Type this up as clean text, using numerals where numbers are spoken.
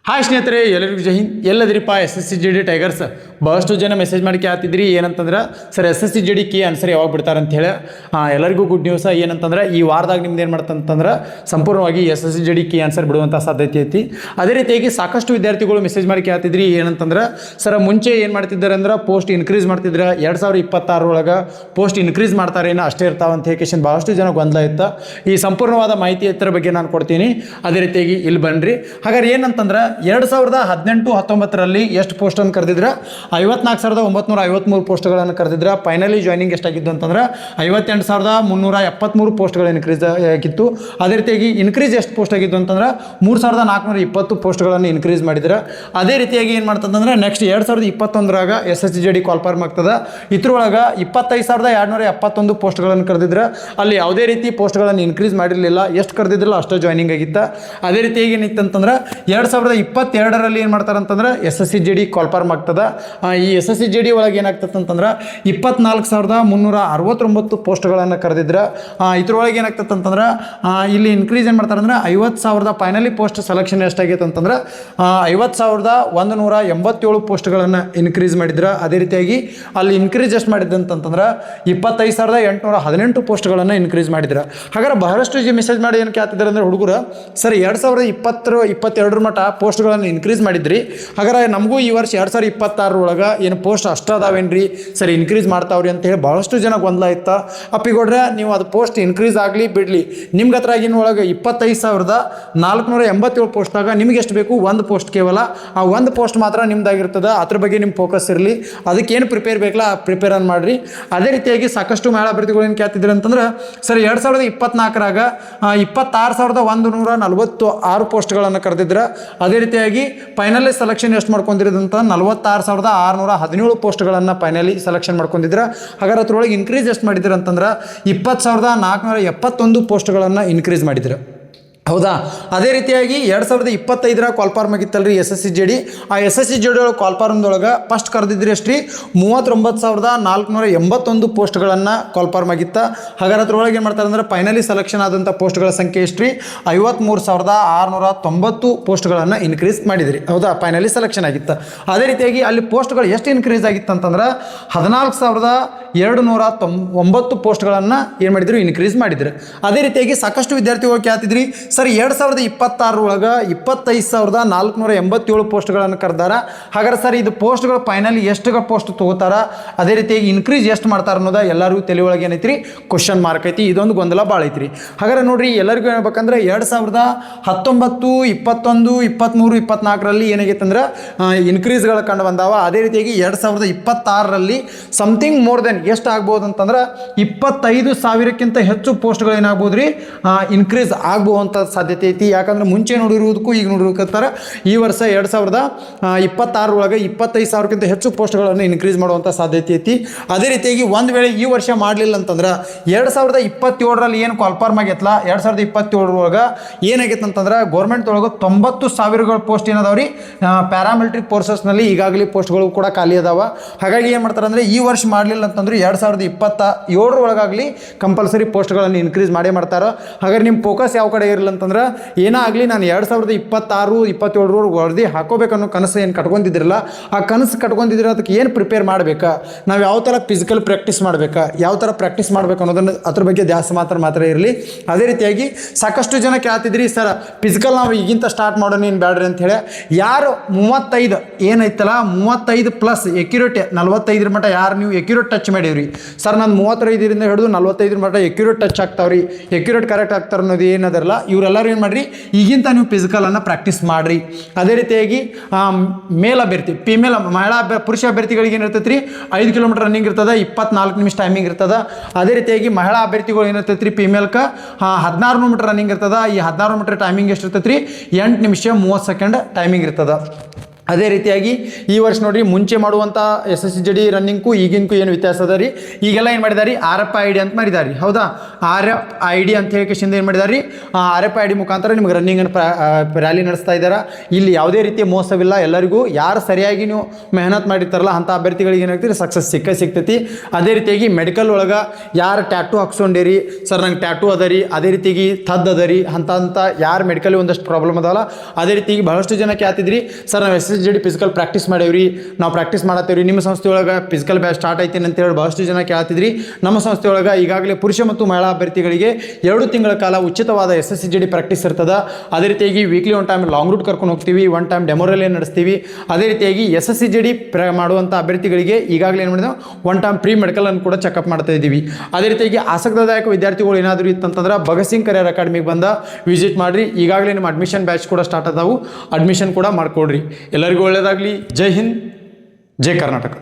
Hi ಸ್ನೇಹಿತರೆ, ಎಲ್ಲರಿಗೂ ಜೈ Hind. ಎಲ್ಲದಿರಿಪ್ಪ SSCGD tigers. ಬಹಳಷ್ಟು ಜನ ಮೆಸೇಜ್ ಮಾಡಿ ಕೇಳ್ತಿದ್ರಿ ಏನಂತಂದ್ರೆ ಸರ್ SSCGD ಕೀ ಆನ್ಸರ್ ಯಾವಾಗ ಬಿಡ್ತಾರೆ ಅಂತ ಹೇಳಿ. ಎಲ್ಲರಿಗೂ ಗುಡ್ ನ್ಯೂಸ್ ಏನಂತಂದ್ರೆ ಈ ವಾರದಾಗ ನಿಮ್ದು ಏನು ಮಾಡ್ತಂತಂದ್ರೆ ಸಂಪೂರ್ಣವಾಗಿ SSCGD ಕೀ ಆನ್ಸರ್ ಬಿಡುವಂಥ ಸಾಧ್ಯತೆ ಐತಿ. ಅದೇ ರೀತಿಯಾಗಿ ಸಾಕಷ್ಟು ವಿದ್ಯಾರ್ಥಿಗಳು ಮೆಸೇಜ್ ಮಾಡಿ ಕೇಳ್ತಿದ್ರಿ ಏನಂತಂದ್ರೆ ಸರ್ ಮುಂಚೆ ಏನು ಮಾಡ್ತಿದ್ದಾರೆ ಅಂದ್ರೆ ಪೋಸ್ಟ್ ಇನ್ಕ್ರೀಸ್ ಮಾಡ್ತಿದ್ರೆ 2026 ಒಳಗೆ ಪೋಸ್ಟ್ ಇನ್ಕ್ರೀಸ್ ಮಾಡ್ತಾರೆ ಏನೋ ಅಷ್ಟೇ ಇರ್ತಾವೆ ಅಂತ ಹೇಳಿ ಭಾಳಷ್ಟು ಜನ ಗೊಂದಲ ಇತ್ತು. ಈ ಸಂಪೂರ್ಣವಾದ ಮಾಹಿತಿ ಇದ್ರ ಬಗ್ಗೆ ನಾನು ಕೊಡ್ತೀನಿ. ಅದೇ ರೀತಿಯಾಗಿ ಇಲ್ಲಿ ಬನ್ನಿರಿ. ಹಾಗಾದ್ರೆ ಏನಂತಂದ್ರೆ 2018-19 ಎಷ್ಟು ಪೋಸ್ಟನ್ನು ಕರೆದಿದ್ರೆ 54,953 ಪೋಸ್ಟ್ಗಳನ್ನು ಕರೆದಿದ್ರೆ. ಫೈನಲಿ ಜಾಯ್ನಿಂಗ್ ಎಷ್ಟಾಗಿದ್ದು ಅಂತಂದ್ರೆ 58,373 ಪೋಸ್ಟ್ಗಳು ಇನ್ಕ್ರೀಸ್ ಆಗಿತ್ತು. ಅದೇ ರೀತಿಯಾಗಿ ಇನ್ಕ್ರೀಸ್ ಎಷ್ಟು ಪೋಸ್ಟ್ ಆಗಿದ್ದು ಅಂತಂದ್ರೆ 3,420 ಪೋಸ್ಟ್ಗಳನ್ನು ಇನ್ಕ್ರೀಸ್ ಮಾಡಿದ್ರೆ. ಅದೇ ರೀತಿಯಾಗಿ ಏನು ಮಾಡ್ತಂದ್ರೆ ನೆಕ್ಸ್ಟ್ 2021ರಾಗ SSCGD ಕಾಲ್ಫಾರ್ಮ್ ಆಗ್ತದೆ. ಇದ್ರೊಳಗೆ 25,271 ಪೋಸ್ಟ್ಗಳನ್ನು ಕರೆದಿದ್ರೆ. ಅಲ್ಲಿ ಯಾವುದೇ ರೀತಿ ಪೋಸ್ಟ್ಗಳನ್ನು ಇನ್ಕ್ರೀಸ್ ಮಾಡಿರಲಿಲ್ಲ. ಎಷ್ಟು ಕರೆದಿದ್ರಲ್ಲ ಅಷ್ಟು ಜಾಯ್ನಿಂಗ್ ಆಗಿತ್ತು. ಅದೇ ರೀತಿಯಾಗಿ ಏನಿತ್ತಂತಂದ್ರೆ 2022ರಲ್ಲಿ ಏನು ಮಾಡ್ತಾರೆ ಅಂತಂದ್ರೆ SSCGD ಕಾಲ್ಫಾರ್ಮ್ ಆಗ್ತದೆ. ಈ SSCGD ಒಳಗೆ ಏನಾಗ್ತದೆ ಅಂತಂದ್ರೆ 24,369 ಪೋಸ್ಟ್ಗಳನ್ನು ಕರೆದಿದ್ರೆ. ಇದ್ರೊಳಗೆ ಏನಾಗ್ತದೆ ಅಂತಂದ್ರೆ ಇಲ್ಲಿ ಇನ್ಕ್ರೀಸ್ ಏನು ಮಾಡ್ತಾರೆ ಅಂದ್ರೆ 50,000 ಫೈನಲಿ ಪೋಸ್ಟ್ ಸೆಲೆಕ್ಷನ್ ಎಷ್ಟಾಗೈತೆ ಅಂತಂದ್ರೆ 50,187 ಪೋಸ್ಟ್ಗಳನ್ನು ಇನ್ಕ್ರೀಸ್ ಮಾಡಿದ್ರೆ. ಅದೇ ರೀತಿಯಾಗಿ ಅಲ್ಲಿ ಇನ್ಕ್ರೀಸ್ ಎಷ್ಟು ಮಾಡಿದೆ ಅಂತಂದ್ರೆ 25,818 ಪೋಸ್ಟ್ಗಳನ್ನು ಇನ್ಕ್ರೀಸ್ ಮಾಡಿದ್ರೆ. ಹಾಗಾದ್ರೆ ಬಹಳಷ್ಟು ಮೆಸೇಜ್ ಮಾಡಿ ಏನು ಕೇಳ್ತಿದ್ದಾರೆ ಅಂದ್ರೆ ಹುಡುಗರು ಸರ್ 2020-22 ಮಟ್ಟ ಪೋಸ್ಟ್ಗಳನ್ನು ಇನ್ಕ್ರೀಸ್ ಮಾಡಿದ್ರಿ. ಹಾಗಾದ್ರೆ ನಮಗೂ ಈ ವರ್ಷ 2026 ಒಳಗೆ ಏನು ಪೋಸ್ಟ್ ಅಷ್ಟು ಅದಾವೇನ್ರಿ ಸರ್ ಇನ್ಕ್ರೀಸ್ ಮಾಡ್ತಾವ್ರಿ ಅಂತ ಹೇಳಿ ಭಾಳಷ್ಟು ಜನ ಗೊಂದಲ ಇತ್ತು. ಅಪ್ಪಿಗೊಡ್ರೆ ನೀವು ಅದು ಪೋಸ್ಟ್ ಇನ್ಕ್ರೀಸ್ ಆಗಲಿ ಬಿಡಲಿ ನಿಮ್ಗೆ ಹತ್ರ ಆಗಿನ ಒಳಗೆ 25,487 ಪೋಸ್ಟ್ನಾಗ ನಿಮ್ಗೆ ಎಷ್ಟು ಬೇಕು ಒಂದು ಪೋಸ್ಟ್ ಕೇವಲ. ಆ ಒಂದು ಪೋಸ್ಟ್ ಮಾತ್ರ ನಿಮ್ದಾಗಿರ್ತದೆ. ಅದ್ರ ಬಗ್ಗೆ ನಿಮ್ಮ ಫೋಕಸ್ ಇರಲಿ. ಅದಕ್ಕೇನು ಪ್ರಿಪೇರ್ ಬೇಕಲ್ಲ ಪ್ರಿಪೇರ್ ಅನ್ನು ಮಾಡಿರಿ. ಅದೇ ರೀತಿಯಾಗಿ ಸಾಕಷ್ಟು ಮಹಿಳಾ ಅಭ್ಯರ್ಥಿಗಳು ಏನು ಕೇಳ್ತಿದ್ರು ಅಂತಂದ್ರೆ ಸರ್ 2024ರಾಗ 26,146 ಪೋಸ್ಟ್ಗಳನ್ನು ಕರೆದಿದ್ರೆ. ಅದೇ ರೀತಿಯಾಗಿ ಫೈನಲಿ ಸೆಲೆಕ್ಷನ್ ಎಷ್ಟು ಮಾಡ್ಕೊಂಡಿರೋದಂತ 46,617 ಪೋಸ್ಟ್ಗಳನ್ನು ಫೈನಲಿ ಸೆಲೆಕ್ಷನ್ ಮಾಡ್ಕೊಂಡಿದ್ರೆ. ಹಾಗಾದ್ರೆ ಅದ್ರೊಳಗೆ ಇನ್ಕ್ರೀಸ್ ಎಷ್ಟು ಮಾಡಿದ್ರು ಅಂತಂದ್ರೆ 20,471 ಪೋಸ್ಟ್ಗಳನ್ನು ಇನ್ಕ್ರೀಸ್ ಮಾಡಿದ್ರು. ಹೌದಾ. ಅದೇ ರೀತಿಯಾಗಿ 2025 ಕಾಲ್ಫಾರ್ಮ್ ಆಗಿತ್ತಲ್ರಿ SSCGD. ಆ SSCGD ಕಾಲ್ಫಾರ್ಮ್ದೊಳಗೆ ಫಸ್ಟ್ ಕರೆದಿದ್ರಿ ಎಷ್ಟು ರೀ 39,481 ಪೋಸ್ಟ್ಗಳನ್ನು ಕಾಲ್ಫಾರ್ಮ್ ಆಗಿತ್ತು. ಹಾಗಾದ್ರೆ ಅದ್ರೊಳಗೆ ಏನು ಮಾಡ್ತಾರೆ ಅಂದ್ರೆ ಫೈನಲಿ ಸೆಲೆಕ್ಷನ್ ಆದಂಥ ಪೋಸ್ಟ್ಗಳ ಸಂಖ್ಯೆ ಎಷ್ಟು ರೀ 53,690 ಪೋಸ್ಟ್ಗಳನ್ನು ಇನ್ಕ್ರೀಸ್ ಮಾಡಿದ್ರಿ. ಹೌದಾ. ಫೈನಲಿ ಸೆಲೆಕ್ಷನ್ ಆಗಿತ್ತು. ಅದೇ ರೀತಿಯಾಗಿ ಅಲ್ಲಿ ಪೋಸ್ಟ್ಗಳು ಎಷ್ಟು ಇನ್ಕ್ರೀಸ್ ಆಗಿತ್ತು ಅಂತಂದ್ರೆ 14,209 ಪೋಸ್ಟ್ಗಳನ್ನು ಏನು ಮಾಡಿದ್ರು ಇನ್ಕ್ರೀಸ್ ಮಾಡಿದ್ರು. ಅದೇ ರೀತಿಯಾಗಿ ಸಾಕಷ್ಟು ವಿದ್ಯಾರ್ಥಿಗಳು ಕೇಳ್ತಿದ್ರಿ ಸರ್ 2026 ಒಳಗೆ 25,487 ಪೋಸ್ಟ್ಗಳನ್ನು ಕರೆದಾರ. ಹಾಗಾದ್ರೆ ಸರ್ ಇದು ಪೋಸ್ಟ್ಗಳು ಫೈನಲಿ ಎಷ್ಟು ಪೋಸ್ಟ್ ತೊಗೋತಾರ ಅದೇ ರೀತಿಯಾಗಿ ಇನ್ಕ್ರೀಸ್ ಎಷ್ಟು ಮಾಡ್ತಾರೆ ಅನ್ನೋದು ಎಲ್ಲರಿಗೂ ತಲೆ ಒಳಗೆ ಏನೈತ್ರಿ ಕ್ವಶನ್ ಮಾರ್ಕ್ ಐತಿ. ಇದೊಂದು ಗೊಂದಲ ಭಾಳ ಐತ್ರಿ. ಹಾಗಾದ್ರೆ ನೋಡ್ರಿ ಎಲ್ಲರಿಗೂ ಹೇಳ್ಬೇಕಂದ್ರೆ 2019, 21, 23, 24ರಲ್ಲಿ ಏನಾಗೈತೆ ಅಂದ್ರೆ ಇನ್ಕ್ರೀಸ್ಗಳು ಕಂಡು ಬಂದಾವ. ಅದೇ ರೀತಿಯಾಗಿ 2026ರಲ್ಲಿ ಸಮಥಿಂಗ್ ಮೋರ್ ದೆನ್ ಎಷ್ಟು ಆಗ್ಬೋದು ಅಂತಂದ್ರೆ 25,000ಕ್ಕಿಂತ ಹೆಚ್ಚು ಪೋಸ್ಟ್ಗಳು ಏನಾಗ್ಬೋದು ರೀ ಇನ್ಕ್ರೀಸ್ ಆಗ್ಬೋದು ಅಂತ ಸಾಧ್ಯತೆ ಐತಿ. ಯಾಕಂದ್ರೆ ಮುಂಚೆ ನೋಡಿರುವುದಕ್ಕೂ ಈಗ ನೋಡಿರ್ತಾರೆ ಈ ವರ್ಷ 2026 ಒಳಗೆ 25,000ಕ್ಕಿಂತ ಹೆಚ್ಚು ಪೋಸ್ಟ್ಗಳನ್ನು ಇನ್ಕ್ರೀಸ್ ಮಾಡುವಂಥ ಸಾಧ್ಯತೆ ಐತಿ. ಅದೇ ರೀತಿಯಾಗಿ ಒಂದು ವೇಳೆ ಈ ವರ್ಷ ಮಾಡಲಿಲ್ಲ ಅಂತಂದ್ರೆ 2027ರಲ್ಲಿ ಏನು ಕಾಲ್ಫಾರ್ಮ್ ಆಗೈತಲ್ಲ 2027 ಒಳಗೆ ಏನಾಗೈತೆ ಅಂತಂದ್ರೆ ಗೌರ್ಮೆಂಟ್ ಒಳಗೆ 90,000 ಪೋಸ್ಟ್ ಏನದಾವ್ರಿ ಪ್ಯಾರಾಮಿಲಿಟರಿ ಫೋರ್ಸಸ್ನಲ್ಲಿ ಈಗಾಗಲೇ ಪೋಸ್ಟ್ಗಳು ಕೂಡ ಖಾಲಿ ಅದಾವ. ಹಾಗಾಗಿ ಏನು ಮಾಡ್ತಾರೆ ಅಂದರೆ ಈ ವರ್ಷ ಮಾಡಲಿಲ್ಲ ಅಂತಂದ್ರೆ 2027 ಒಳಗಾಗಲಿ ಕಂಪಲ್ಸರಿ ಪೋಸ್ಟ್ಗಳನ್ನು ಇನ್ಕ್ರೀಸ್ ಮಾಡೇ ಮಾಡ್ತಾರೆ. ಹಾಗಾದ್ರೆ ನಿಮ್ಮ ಫೋಕಸ್ ಯಾವ ಕಡೆ ಇರಲಿಲ್ಲ ಅಂತಂದ್ರೆ ಏನೇ ಆಗಲಿ ನಾನು 2026-27 ವರದಿ ಹಾಕೋಬೇಕನ್ನೋ ಕನಸು ಏನು ಕಟ್ಕೊಂಡಿದ್ರಲ್ಲ ಆ ಕನಸು ಕಟ್ಕೊಂಡಿದ್ರೆ ಅದಕ್ಕೆ ಏನು ಪ್ರಿಪೇರ್ ಮಾಡಬೇಕಾ, ನಾವು ಯಾವ ಥರ ಫಿಸಿಕಲ್ ಪ್ರಾಕ್ಟೀಸ್ ಮಾಡಬೇಕಾ, ಯಾವ ಥರ ಪ್ರಾಕ್ಟೀಸ್ ಮಾಡಬೇಕು ಅನ್ನೋದನ್ನು ಅದ್ರ ಬಗ್ಗೆ ಜಾಸ್ತಿ ಮಾತ್ರ ಇರಲಿ. ಅದೇ ರೀತಿಯಾಗಿ ಸಾಕಷ್ಟು ಜನ ಕೇಳ್ತಿದ್ರಿ ಸರ್ ಫಿಸಿಕಲ್ ನಾವು ಈಗಿಂತ ಸ್ಟಾರ್ಟ್ ಮಾಡೋಣ ಏನು ಬ್ಯಾಡ್ರಿ ಅಂತ ಹೇಳಿ. ಯಾರು 35 ಏನೈತಲ್ಲ 35+ ಎಕ್ಯುರೇಟ್ 45 ಮಟ್ಟ ಯಾರು ನೀವು ಎಕ್ಯುರೇಟ್ ಟಚ್ ಮಾಡಿವ್ರಿ ಸರ್ ನಾನು 35ರಿಂದ ಹಿಡಿದು 45 ಮಟ್ಟ ಎಕ್ಯುರೇಟ್ ಟಚ್ ಆಗ್ತಾವ್ರಿ ಎಕ್ಯುರೇಟ್ ಕರೆಕ್ಟ್ ಆಗ್ತಾರೆ ಅನ್ನೋದು ಏನದರಲ್ಲ ಇವರೆಲ್ಲರೂ ಏನು ಮಾಡಿರಿ ಈಗಿಂತ ನೀವು ಫಿಸಿಕಲನ್ನು ಪ್ರಾಕ್ಟೀಸ್ ಮಾಡಿರಿ. ಅದೇ ರೀತಿಯಾಗಿ ಮೇಲ್ ಅಭ್ಯರ್ಥಿ ಪುರುಷ ಅಭ್ಯರ್ಥಿಗಳಿಗೆ ಏನಿರ್ತೈತೆ ರೀ 5 ಕಿಲೋಮೀಟರ್ ರನ್ನಿಂಗ್ ಇರ್ತದೆ 24 ನಿಮಿಷ ಟೈಮಿಂಗ್ ಇರ್ತದೆ. ಅದೇ ರೀತಿಯಾಗಿ ಮಹಿಳಾ ಅಭ್ಯರ್ಥಿಗಳು ಏನಿರ್ತೈತೆ ರೀ ಫಿಮೇಲ್ಗೆ 16 ಮೀಟರ್ ರನ್ನಿಂಗ್ ಇರ್ತದೆ. ಈ 16 ಮೀಟರ್ ಟೈಮಿಂಗ್ ಎಷ್ಟು ಇರ್ತೈತೆ ರೀ 8 ನಿಮಿಷ 30 ಸೆಕೆಂಡ್ ಟೈಮಿಂಗ್ ಇರ್ತದೆ. ಅದೇ ರೀತಿಯಾಗಿ ಈ ವರ್ಷ ನೋಡ್ರಿ ಮುಂಚೆ ಮಾಡುವಂಥ SSGD ರನ್ನಿಂಗ್ಗೂ ಈಗಿನಗೂ ಏನು ವ್ಯತ್ಯಾಸ ಅದ ರೀ. ಈಗೆಲ್ಲ ಏನು ಮಾಡಿದಾರೆ RFID ಅಂತ ಮಾಡಿದಾರೆ ರೀ. ಹೌದಾ, RFID ಅಂತ ಹೇಳಿಕೆಶಿಂದ ಏನು ಮಾಡಿದಾರೆ ರೀ, RFID ಮುಖಾಂತರ ನಿಮ್ಗೆ ರನ್ನಿಂಗನ್ನು ರ್ಯಾಲಿ ನಡೆಸ್ತಾ ಇದ್ದಾರೆ. ಇಲ್ಲಿ ಯಾವುದೇ ರೀತಿಯ ಮೋಸವಿಲ್ಲ. ಎಲ್ಲರಿಗೂ ಯಾರು ಸರಿಯಾಗಿ ನೀವು ಮೆಹನತ್ ಮಾಡಿರ್ತಾರಲ್ಲ ಅಂಥ ಅಭ್ಯರ್ಥಿಗಳಿಗೆ ಏನಾಗ್ತೀರಿ ಸಕ್ಸಸ್ ಸಿಗ್ತೈತಿ. ಅದೇ ರೀತಿಯಾಗಿ ಮೆಡಿಕಲ್ ಒಳಗೆ ಯಾರು ಟ್ಯಾಟೂ ಹಾಕ್ಸ್ಕೊಂಡಿರಿ, ಸರ್ ನಂಗೆ ಟ್ಯಾಟೂ ಅದ ರೀ, ಅದೇ ರೀತಿಯಾಗಿ ಥದ್ ಅದ ರೀ ಅಂತ ಯಾರು ಮೆಡಿಕಲ್ ಒಂದಷ್ಟು ಪ್ರಾಬ್ಲಮ್ ಅದಾವಲ್ಲ, ಅದೇ ರೀತಿಯಾಗಿ ಬಹಳಷ್ಟು ಜನ ಕೇಳ್ತಿದ್ರಿ ಸರ್ ನಾವು SSGD ಫಿಸಿಕಲ್ ಪ್ರಾಕ್ಟೀಸ್ ಮಾಡೇವ್ರಿ, ನಾವು ಪ್ರಾಕ್ಟೀಸ್ ಮಾಡತ್ತೇವ್ರಿ, ನಿಮ್ಮ ಸಂಸ್ಥೆ ಒಳಗೆ ಫಿಸಿಕಲ್ ಬ್ಯಾಚ್ ಸ್ಟಾರ್ಟ್ ಐತೇನೆ ಅಂತೇಳಿ ಬಹಳಷ್ಟು ಜನ ಕೇಳ್ತಿದ್ರಿ. ನಮ್ಮ ಸಂಸ್ಥೆ ಒಳಗೆ ಈಗಾಗಲೇ ಪುರುಷ ಮತ್ತು ಮಹಿಳಾ ಅಭ್ಯರ್ಥಿಗಳಿಗೆ 2 ತಿಂಗಳ ಕಾಲ ಉಚಿತವಾದ SSGD ಪ್ರಾಕ್ಟೀಸ್ ಇರ್ತದೆ. ಅದೇ ರೀತಿಯಾಗಿ ವೀಕ್ಲಿ 1 ಟೈಮ್ ಲಾಂಗ್ ರೂಟ್ ಕರ್ಕೊಂಡು ಹೋಗ್ತೀವಿ, 1 ಟೈಮ್ ಡೆಮೋ ರ್ಯಾಲಿ ನಡೆಸ್ತೀವಿ. ಅದೇ ರೀತಿಯಾಗಿ SSGD ಮಾಡುವಂಥ ಅಭ್ಯರ್ಥಿಗಳಿಗೆ ಈಗಾಗಲೇ ಏನು ಮಾಡಿದೆವು 1 ಟೈಮ್ ಪ್ರೀ ಮೆಡಿಕಲ್ ಅನ್ನು ಕೂಡ ಚೆಕಪ್ ಮಾಡ್ತಾ ಇದ್ದೀವಿ. ಅದೇ ರೀತಿಯಾಗಿ ಆಸಕ್ತಿದಾಯಕ ವಿದ್ಯಾರ್ಥಿಗಳು ಏನಾದರೂ ಇತ್ತಂತಂದ್ರೆ ಭಗತ್ ಸಿಂಗ್ ಕರಿಯರ್ ಅಕಾಡೆಮಿಗೆ ಬಂದ ವಿಸಿಟ್ ಮಾಡಿರಿ. ಈಗಾಗಲೇ ನಿಮ್ಮ ಅಡ್ಮಿಷನ್ ಬ್ಯಾಚ್ ಕೂಡ ಸ್ಟಾರ್ಟ್ ಆದವು, ಅಡ್ಮಿಷನ್ ಕೂಡ ಮಾಡ್ಕೊಡ್ರಿ. ಎಲ್ಲರಿಗೂ ಒಳ್ಳೆಯದಾಗಲಿ. ಜೈ ಹಿಂದ್, ಜೈ ಕರ್ನಾಟಕ.